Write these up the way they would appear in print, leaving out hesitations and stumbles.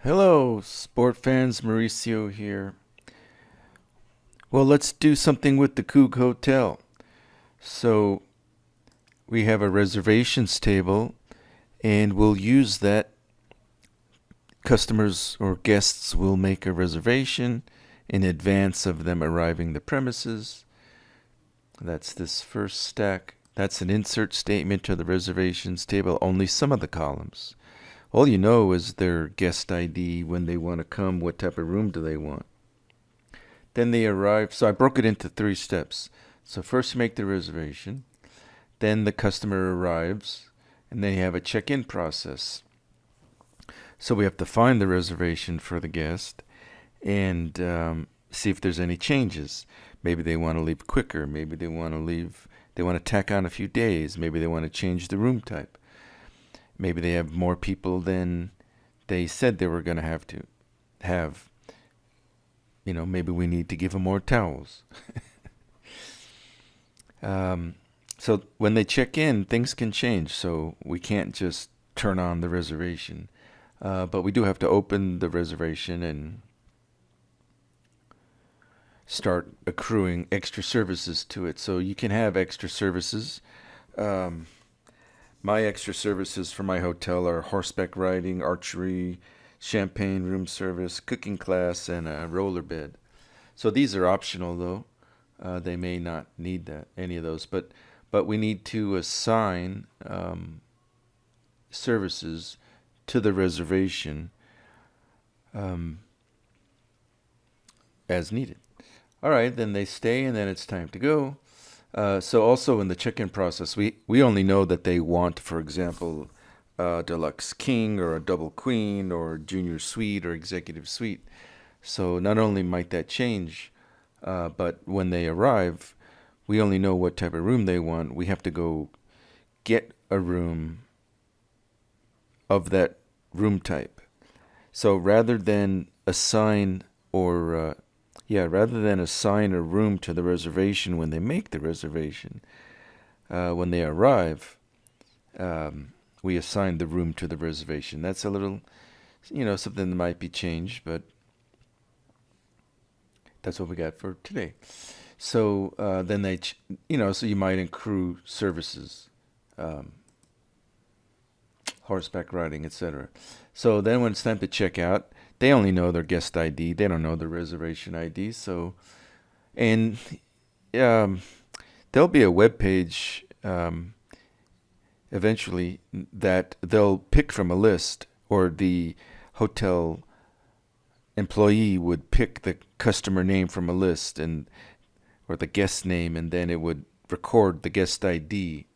Hello, sport fans. Mauricio here. Well, let's do something with the Coug Hotel. So, we have a reservations table, and we'll use that. Customers or guests will make a reservation in advance of them arriving the premises. That's this first stack. That's an insert statement to the reservations table, only some of the columns. All you know is their guest ID, when they want to come, what type of room do they want. Then they arrive. So I broke it into 3 steps. So first you make the reservation, then the customer arrives, and then you have a check-in process. So we have to find the reservation for the guest and see if there's any changes. Maybe they want to leave quicker. Maybe they want to tack on a few days. Maybe they want to change the room type. Maybe they have more people than they said they were going to have. Maybe we need to give them more towels. So when they check in, things can change. So we can't just turn on the reservation. But we do have to open the reservation and start accruing extra services to it. So you can have extra services. My extra services for my hotel are horseback riding, archery, champagne room service, cooking class, and a roller bed. So these are optional, though. They may not need any of those, but we need to assign services to the reservation as needed. All right, then they stay, and then it's time to go. So also in the check-in process, we only know that they want, for example, a deluxe king or a double queen or junior suite or executive suite. So not only might that change, but when they arrive, we only know what type of room they want. We have to go get a room of that room type. So rather than assign a room to the reservation when they make the reservation, when they arrive, we assign the room to the reservation. That's a little, something that might be changed, but that's what we got for today. So then so you might accrue services, horseback riding, etc. So then when it's time to check out, they only know their guest ID. They don't know their reservation ID. So, and there'll be a web page eventually that they'll pick from a list, or the hotel employee would pick the customer name from a list or the guest name, and then it would record the guest ID.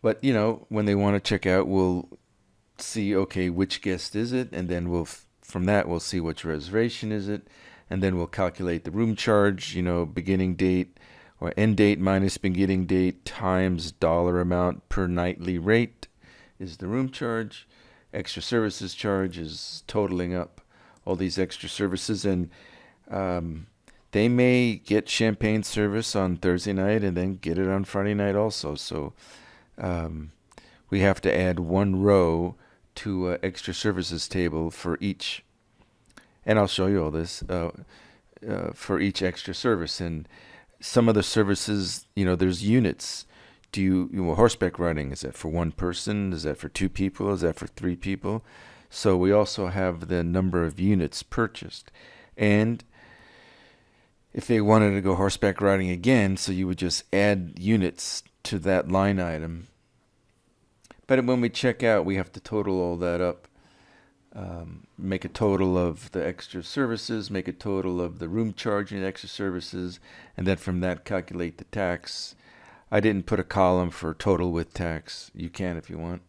But when they want to check out, we'll see, okay, which guest is it, and then from that we'll see which reservation is it, and then we'll calculate the room charge, beginning date or end date minus beginning date times dollar amount per nightly rate is the room charge. Extra services charge is totaling up all these extra services, and they may get champagne service on Thursday night and then get it on Friday night also. So we have to add one row to extra services table for each, and I'll show you all this for each extra service. And some of the services, there's units. Horseback riding, is that for one person? Is that for 2 people? Is that for 3 people? So we also have the number of units purchased. And if they wanted to go horseback riding again, so you would just add units to that line item. But when we check out, we have to total all that up, make a total of the extra services, make a total of the room charge and extra services, and then from that calculate the tax. I didn't put a column for total with tax. You can if you want.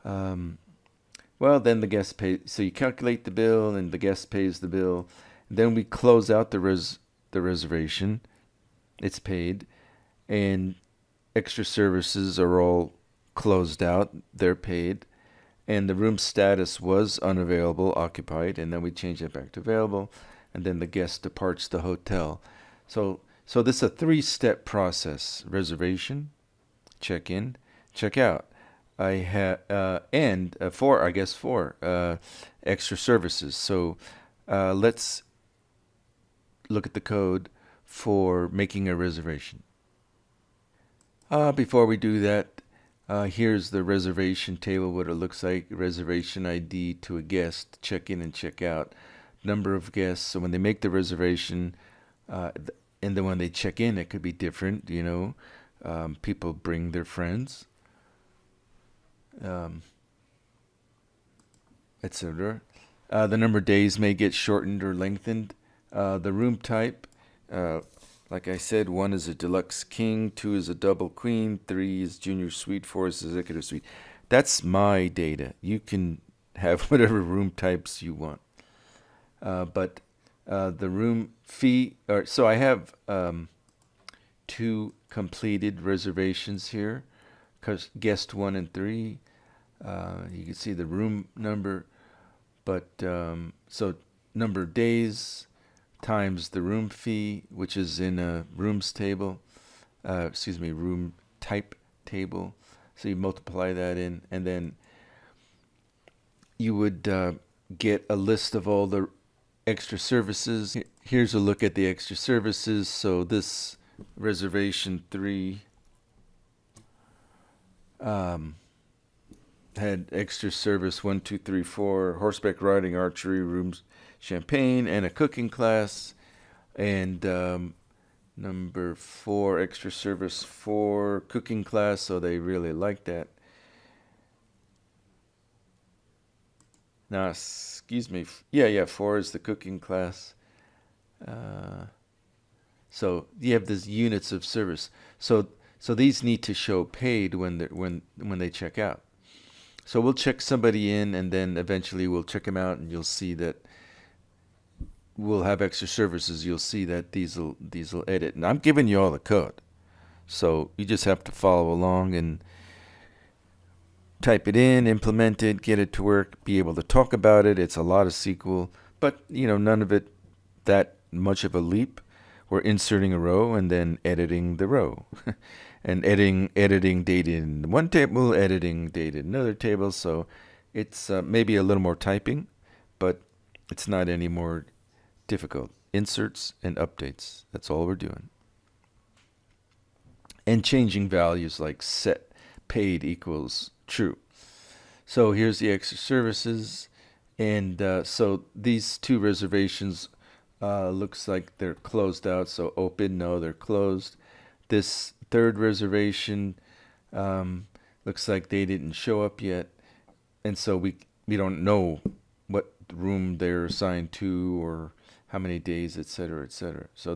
Well, then the guest pays. So you calculate the bill, and the guest pays the bill. And then we close out the reservation. It's paid, and extra services are all closed out. They're paid, and the room status was unavailable, occupied, and then we change it back to available, and then the guest departs the hotel. So this is a 3-step process: reservation, check in, check out. I have and four, I guess four extra services. So let's look at the code for making a reservation. Before we do that, here's the reservation table, what it looks like. Reservation ID to a guest, check in and check out. Number of guests. So when they make the reservation, and then when they check in, it could be different. People bring their friends, um, etc. The number of days may get shortened or lengthened. The room type, uh, like I said, one is a deluxe king, two is a double queen, three is junior suite, four is executive suite. That's my data. You can have whatever room types you want. But the room fee, so I have two completed reservations here, guest one and three. You can see the room number, but so number of days times the room fee, which is in a rooms table, room type table. So you multiply that in, and then you would get a list of all the extra services. Here's a look at the extra services. So this reservation 3 had extra service 1, 2, 3, 4, horseback riding, archery, rooms, champagne, and a cooking class. And number 4, extra service 4, cooking class. So they really like that. Now, excuse me. Yeah, 4 is the cooking class. So you have these units of service. So these need to show paid when they check out. So we'll check somebody in, and then eventually we'll check them out, and you'll see that we'll have extra services. You'll see that these will edit. And I'm giving you all the code, so you just have to follow along and type it in, implement it, get it to work, be able to talk about it. It's a lot of SQL, but none of it that much of a leap. We're inserting a row and then editing the row. And editing data in one table, editing data in another table. So it's maybe a little more typing, but it's not any more difficult. Inserts and updates. That's all we're doing. And changing values like set paid equals true. So here's the extra services. And so these two reservations looks like they're closed out. So open, no, they're closed. This third reservation looks like they didn't show up yet, and so we don't know what room they're assigned to or how many days, etc., etc. So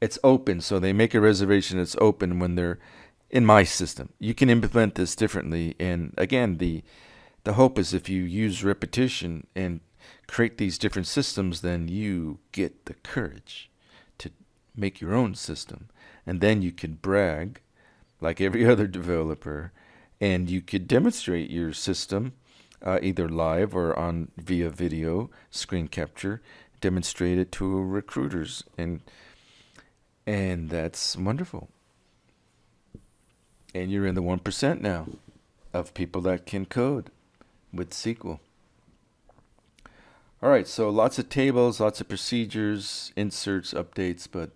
it's open. So they make a reservation. It's open when they're in my system. You can implement this differently, and again, the hope is if you use repetition and create these different systems, then you get the courage to make your own system. And then you could brag like every other developer, and you could demonstrate your system either live or on via video screen capture, demonstrate it to recruiters, and that's wonderful. And you're in the 1% now of people that can code with SQL. All right, so lots of tables, lots of procedures, inserts, updates, but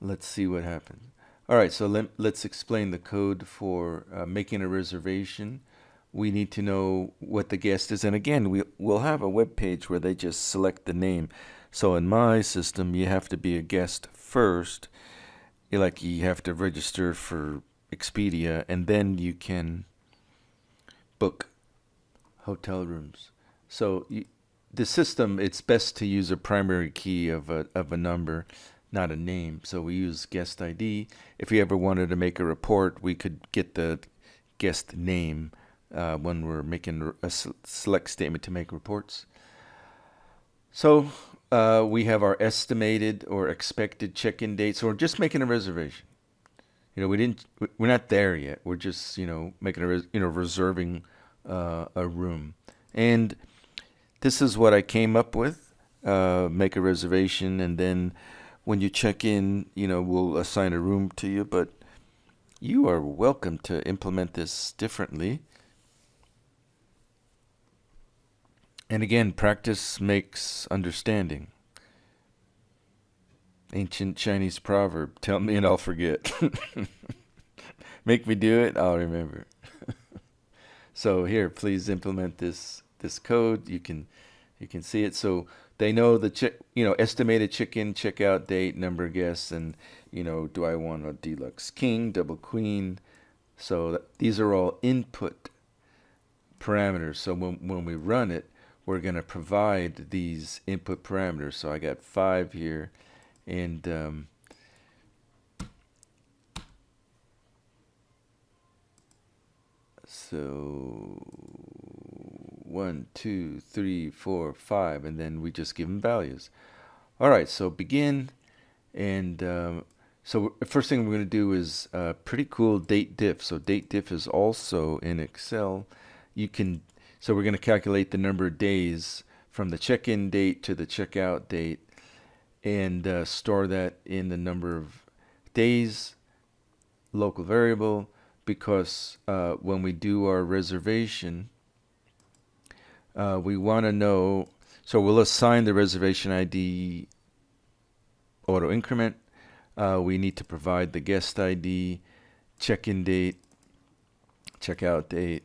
let's see what happens. All right, so let's explain the code for making a reservation. We need to know what the guest is. And again, we'll have a web page where they just select the name. So in my system, you have to be a guest first. You have to register for Expedia, and then you can book hotel rooms. So the system, it's best to use a primary key of a number, not a name. So we use guest ID. If we ever wanted to make a report, we could get the guest name when we're making a select statement to make reports. So we have our estimated or expected check-in date. So we're just making a reservation. We're not there yet. We're just, making reserving a room. And this is what I came up with. Make a reservation, and then when you check in, we'll assign a room to you. But You are welcome to implement this differently. And again, practice makes understanding. Ancient Chinese proverb, tell me and I'll forget. Make me do it, I'll remember. So here, please implement this code. You can see it. So they know the estimated check-in, check-out date, number of guests, and do I want a deluxe king, double queen? So these are all input parameters. So when we run it, we're going to provide these input parameters. So I got 5 here, and so 1, 2, 3, 4, 5, and then we just give them values. All right, so begin, and so the first thing we're going to do is pretty cool date diff. So date diff is also in Excel. So we're going to calculate the number of days from the check-in date to the checkout date, and store that in the number of days, local variable, because when we do our reservation, we want to know, so we'll assign the reservation ID auto increment. We need to provide the guest ID, check-in date, checkout date,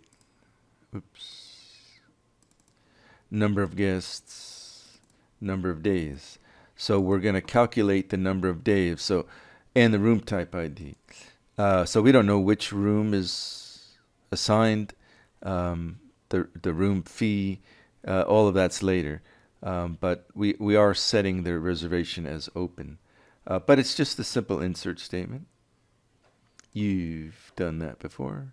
number of guests, number of days. So we're going to calculate the number of days, and the room type ID. So we don't know which room is assigned, the room fee, all of that's later. But we are setting the reservation as open. But it's just a simple insert statement. You've done that before.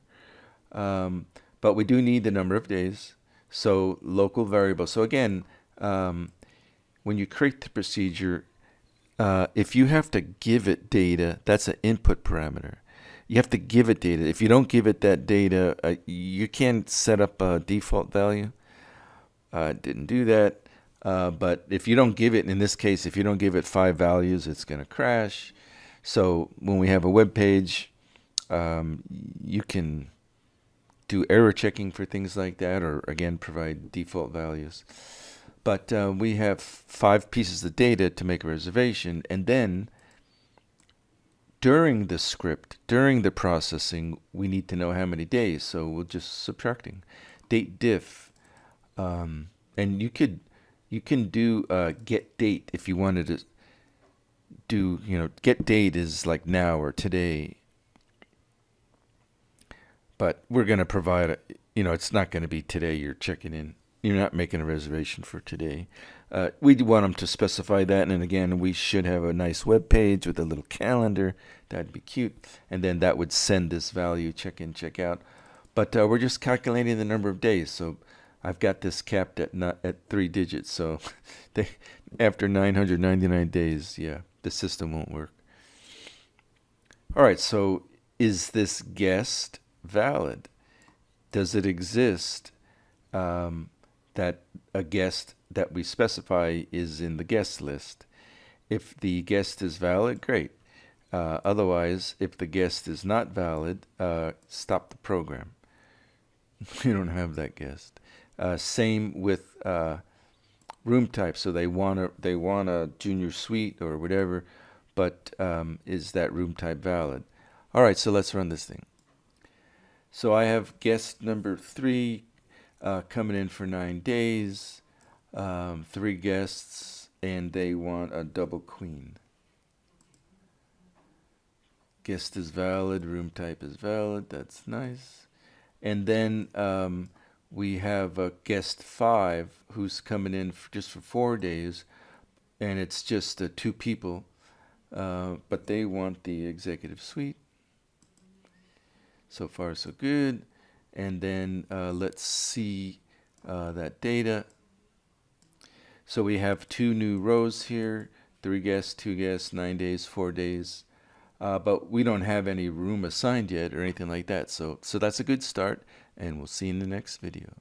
But we do need the number of days. So local variable. So again, when you create the procedure, if you have to give it data, that's an input parameter. You have to give it data. If you don't give it that data, you can't set up a default value. Didn't do that. But if you don't give it, in this case, if you don't give it 5 values, it's going to crash. So when we have a web page, you can do error checking for things like that, or again, provide default values. But we have 5 pieces of data to make a reservation, and then during the script, during the processing, we need to know how many days. So we'll just subtracting date diff, and you can do get date if you wanted to do get date is like now or today. But we're going to provide it's not going to be today you're checking in. You're not making a reservation for today. We want them to specify that, and again, we should have a nice web page with a little calendar. That'd be cute, and then that would send this value, check in, check out. But we're just calculating the number of days. So I've got this capped at 3 digits. So after 999 days, yeah, the system won't work. All right. So is this guest valid? Does it exist? That a guest that we specify is in the guest list. If the guest is valid, great. Otherwise, if the guest is not valid, stop the program. You don't have that guest. Same with room type. So they want a junior suite or whatever, but is that room type valid? All right, so let's run this thing. So I have guest number 3 coming in for 9 days, 3 guests, and they want a double queen. Guest is valid, room type is valid, that's nice. And then we have a guest 5 who's coming in just for 4 days, and it's just 2 people, but they want the executive suite. So far, so good. And then let's see that data. So we have 2 new rows here, 3 guests, 2 guests, 9 days, 4 days. But we don't have any room assigned yet or anything like that. So that's a good start, and we'll see you in the next video.